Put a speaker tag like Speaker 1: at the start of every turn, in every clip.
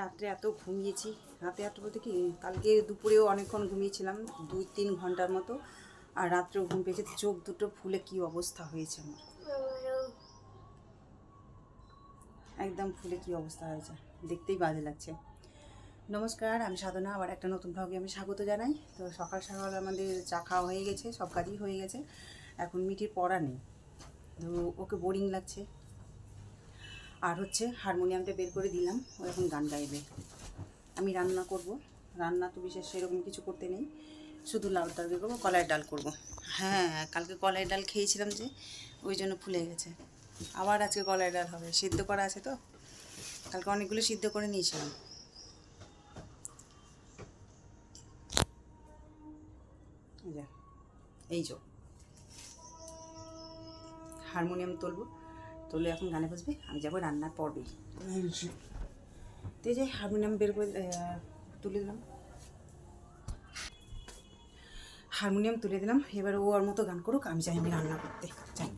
Speaker 1: রাত্রে এত ঘুমিয়েছি, রাতে এত বলতে কি কালকে দুপুরেও অনেকক্ষণ ঘুমিয়েছিলাম, 2-3 ঘন্টার মতো। আর রাত্রেও ঘুম পেয়েছে, চোখ দুটো ফুলে কি অবস্থা হয়েছে আমার, একদম ফুলে কি অবস্থা হয়েছে, দেখতেই বাজে লাগছে। নমস্কার, আমি সাধনা, আবার একটা নতুন ব্লগে আমি স্বাগত জানাই। তো সকাল সকাল আমাদের চা খাওয়া হয়ে গেছে, সব কাজই হয়ে গেছে। এখন মিটির পড়া নেই, তো ওকে বোরিং লাগছে। আর হচ্ছে হারমোনিয়ামটা বের করে দিলাম, ও এখন গান গাইবে। আমি রান্না করব, রান্না তো বিশেষ সেরকম কিছু করতে নেই, শুধু লাউ তরকারি করবো, কলাইয়ের ডাল করব। হ্যাঁ, কালকে কলাইয়ের ডাল খেয়েছিলাম যে, ওই জন্য ফুলে গেছে। আবার আজকে কলাইয়ের ডাল হবে, সিদ্ধ করা আছে তো, কালকে অনেকগুলো সিদ্ধ করে নিয়েছিলাম। এই যে হারমোনিয়াম তুলবো, তুলে এখন গানে বসবে, আমি যাবো রান্নার পর্বে। তো এই যে হারমোনিয়াম বের করে তুলে দিলাম, হারমোনিয়াম তুলে দিলাম। এবার ও ওর মতো গান করুক, আমি চাই আমি রান্না করতে চাই।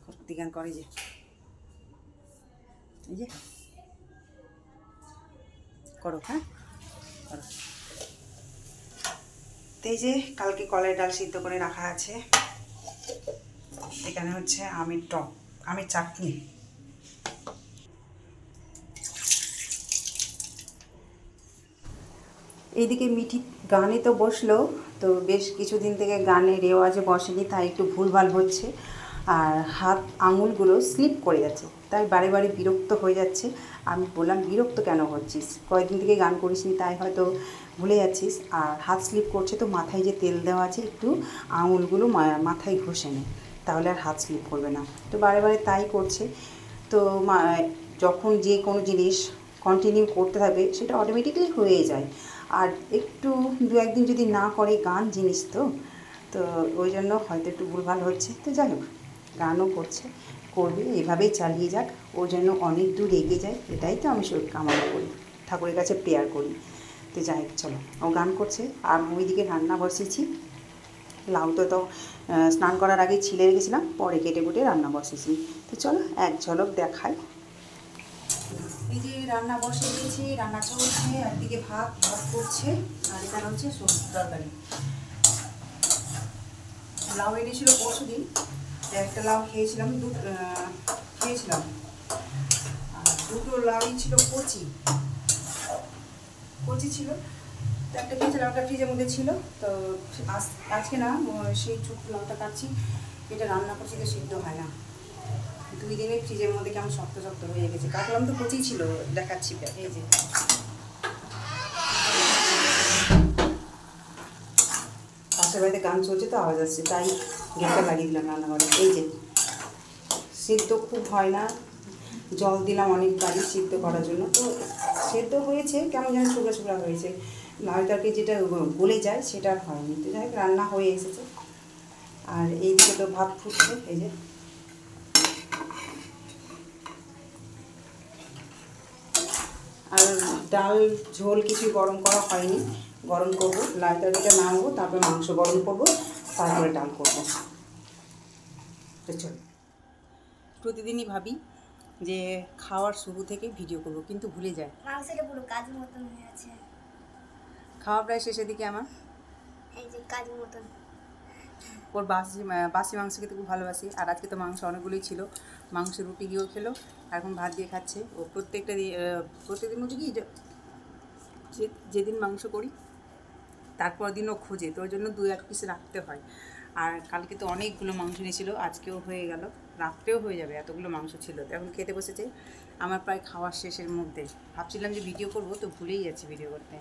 Speaker 1: ভক্তি গান করে যে, এই যে করো, হ্যাঁ করো। তো এই যে কালকে কলাই ডাল সিদ্ধ করে রাখা আছে, এখানে হচ্ছে আমের টক, আমের চাটনি। এইদিকে মিঠি গানে তো বসলো, তো বেশ কিছুদিন থেকে গানে রেওয়াজে বসেনি, তাই একটু ভুলভাল হচ্ছে। আর হাত আঙুলগুলো স্লিপ করে যাচ্ছে, তাই বারে বারে বিরক্ত হয়ে যাচ্ছে। আমি বললাম, বিরক্ত কেন হচ্ছিস, কয়েকদিন থেকে গান করিসনি তাই হয়তো ভুলে যাচ্ছিস। আর হাত স্লিপ করছে তো মাথায় যে তেল দেওয়া আছে, একটু আঙুলগুলো মাথায় ঘষে নে, তাহলে আর হাত স্লিপ করবে না। তো বারে বারে তাই করছে। তো যখন যে কোনো জিনিস কন্টিনিউ করতে থাকবে, সেটা অটোমেটিক্যালি হয়ে যায়। আর একটু 2-1 দিন যদি না করে, গান জিনিস তো, তো ওই জন্য হয়তো একটু ভুলভাল হচ্ছে। তো যাই হোক, গানও করবে, এভাবেই চালিয়ে যাক, ও যেন অনেক দূর এগিয়ে যায়, এটাই তো আমি কামনা করি, ঠাকুরের কাছে প্রেয়ার করি। তো যাই হোক, চলো, ও গান করছে আর ওইদিকে রান্না বসিয়েছি। লাউ তো স্নান করার আগেই ছিলে রেখেছিলাম, পরে কেটে কুটে রান্না বসেছি। তো চলো এক ঝলক দেখাই। এই যে রান্না বসে দিয়েছি, রান্না চলছে, একদিকে ভাত করছে, আর এখানে হচ্ছে সবজি তরকারি। লাউ এনেছিল পরশু দিন, একটা লাউ খেয়েছিলাম, আর দুটো লাউই ছিল কচি ছিল, তো একটা খেয়েছিলাম, একটা ফ্রিজের মধ্যে ছিল। তো আজকে না, সেই ছোট্ট লাউটা কাটছি, এটা রান্না করছি, তো সিদ্ধ হয় না। 2 দিনে ফ্রিজের মধ্যে কেমন শক্ত শক্ত হয়ে গেছে, কাটলাম তো কচি ছিল, দেখাচ্ছি। এই যে পাশের বাড়িতে গান চলছে তো আওয়াজ আসছে, তাই গ্যাসটা লাগিয়ে দিলাম রান্নাঘরে। এই যে সিদ্ধ খুব হয় না, জল দিলাম অনেকবারই সিদ্ধ করার জন্য, তো সেদ্ধ হয়েছে, কেমন যেন শুকনো শুকনো হয়েছে। লাউ তরকারি যেটা গলে যায়, সেটা আর হয়নি। তো যাই হোক, রান্না হয়ে এসেছে। আর এইদিকে তো ভাত ফুটছে, এই যে আর ডাল ঝোল কিছুই গরম করা হয়নি, গরম করবো। লাউ তরকারিটা নামাবো, তারপরে মাংস গরম করবো, তারপরে ডাল করবো। তো চল, প্রতিদিনই ভাবি যে খাওয়ার শুরু থেকে ভিডিও করব, কিন্তু ভুলে যায়।
Speaker 2: মাংসটা পুরো কাজের মতন হয়ে আছে,
Speaker 1: খাওয়া প্রায় শেষের দিকে আমার।
Speaker 2: এই যে কাজের মতন।
Speaker 1: ওর বাসি মাংস খেতে খুব ভালোবাসি, আর আজকে তো মাংস অনেকগুলোই ছিল, মাংস রুটি দিয়েও খেলো, এখন ভাত দিয়ে খাচ্ছে। ও প্রত্যেকদিন মধ্যে কি যেদিন মাংস করি তারপর দিনও খোঁজে, তো ওই জন্য 2-1 পিস রাখতে হয়। আর কালকে তো অনেকগুলো মাংস নিয়েছিল, আজকেও হয়ে গেল, রাত্রেও হয়ে যাবে, এতগুলো মাংস ছিল। তো এখন খেতে বসেছে, আমার প্রায় খাওয়ার শেষের মধ্যে। ভাবছিলাম যে ভিডিও করব, তো ভুলেই যাচ্ছি ভিডিও করতে,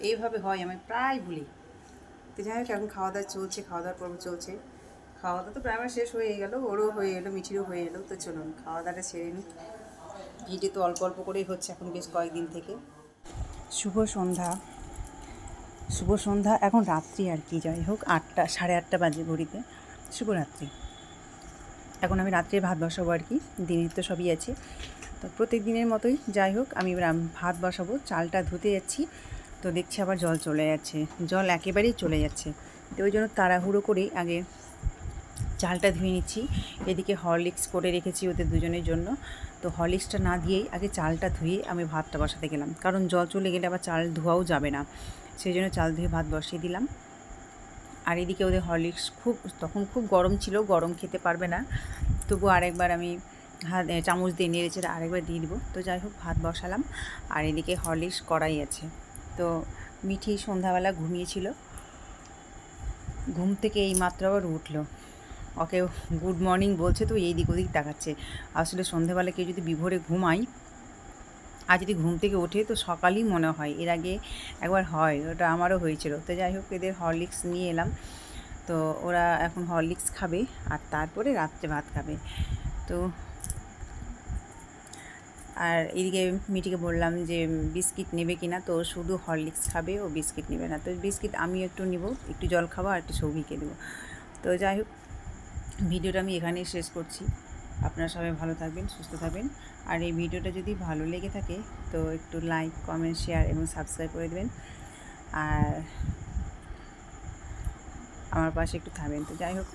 Speaker 1: এইভাবে হয়, আমি প্রায় ভুলি। তো যাই হোক, এখন খাওয়া দাওয়া চলছে, খাওয়া দাওয়ার পর্ব চলছে। খাওয়া দাওয়া তো প্রায় আমার শেষ হয়ে গেল, ওরও হয়ে এলো, মিঠিরও হয়ে এলো। তো চলুন খাওয়া দাওয়াটা ছেড়ে নিই। ভিডিও তো অল্প অল্প করেই হচ্ছে এখন বেশ কয়েকদিন থেকে। শুভ সন্ধ্যা, এখন রাত্রি আর কি, যাই হোক 8:30 বাজে ঘড়িতে। শুভরাত্রি। এখন আমি রাত্রে ভাত বসাবো আর কি, দিনের তো সবই আছে, তো প্রত্যেক দিনের মতোই। যাই হোক, আমি ভাত বসাবো, চালটা ধুতে যাচ্ছি, তো দেখছি আবার জল চলে যাচ্ছে, জল একেবারেই চলে যাচ্ছে। তো ওই জন্য তাড়াহুড়ো করেই আগে চালটা ধুয়ে নিচ্ছি। এদিকে হরলিক্স করে রেখেছি ওদের দুজনের জন্য, তো হরলিক্সটা না দিয়েই আগে চালটা ধুয়ে আমি ভাতটা বসাতে গেলাম, কারণ জল চলে গেলে আবার চাল ধোয়াও যাবে না, সেই জন্য চাল ধুয়ে ভাত বসিয়ে দিলাম। আর এদিকে ওদের হরলিক্স তখন খুব গরম ছিল, গরম খেতে পারবে না, তবু আরেকবার আমি চামচ দিয়ে নেড়েছে আরেকবার দিয়ে দিব। তো যাই হোক ভাত বসালাম, আর এদিকে হরলিক্স কড়াই আছে। তো মিঠি সন্ধ্যাবেলা ঘুমিয়েছিল, ঘুম থেকে এই মাত্র আবার উঠলো, ওকে গুড মর্নিং বলছে তো এই দিক ওদিক তাকাচ্ছে। আসলে সন্ধ্যাবেলা কেউ যদি বিভোরে ঘুমায় আর যদি ঘুম থেকে ওঠে তো সকালই মনে হয়, এর আগে একবার হয়, ওটা আমারও হয়েছিল। তো যাই হোক এদের হরলিক্স নিয়ে এলাম, তো ওরা এখন হরলিক্স খাবে আর তারপরে রাত্রে ভাত খাবে। তো আর এদিকে মিটিকে বললাম যে বিস্কিট নেবে কিনা, তো শুধু হরলিক্স খাবে, ও বিস্কিট নেবে না। তো বিস্কিট আমি একটু নিব, একটু জল খাবো আর একটু সৌভিকে দেবো। তো যাই হোক ভিডিওটা আমি এখানেই শেষ করছি। আপনারা সবাই ভালো থাকবেন, সুস্থ থাকবেন। আর এই ভিডিওটা যদি ভালো লেগে থাকে তো একটু লাইক, কমেন্ট, শেয়ার এবং সাবস্ক্রাইব করে দেবেন, আর আমার পাশে একটু থাকবেন। তো যাই হোক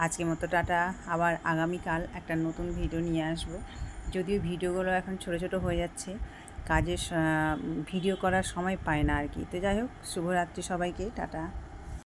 Speaker 1: আজকের মতো টাটা, আবার আগামীকাল একটা নতুন ভিডিও নিয়ে আসবো। যদিও ভিডিওগুলো এখন ছোটো ছোটো হয়ে যাচ্ছে, কাজের ভিডিও করার সময় পায় না আর কি। তো যাই হোক শুভরাত্রি সবাইকে, টাটা।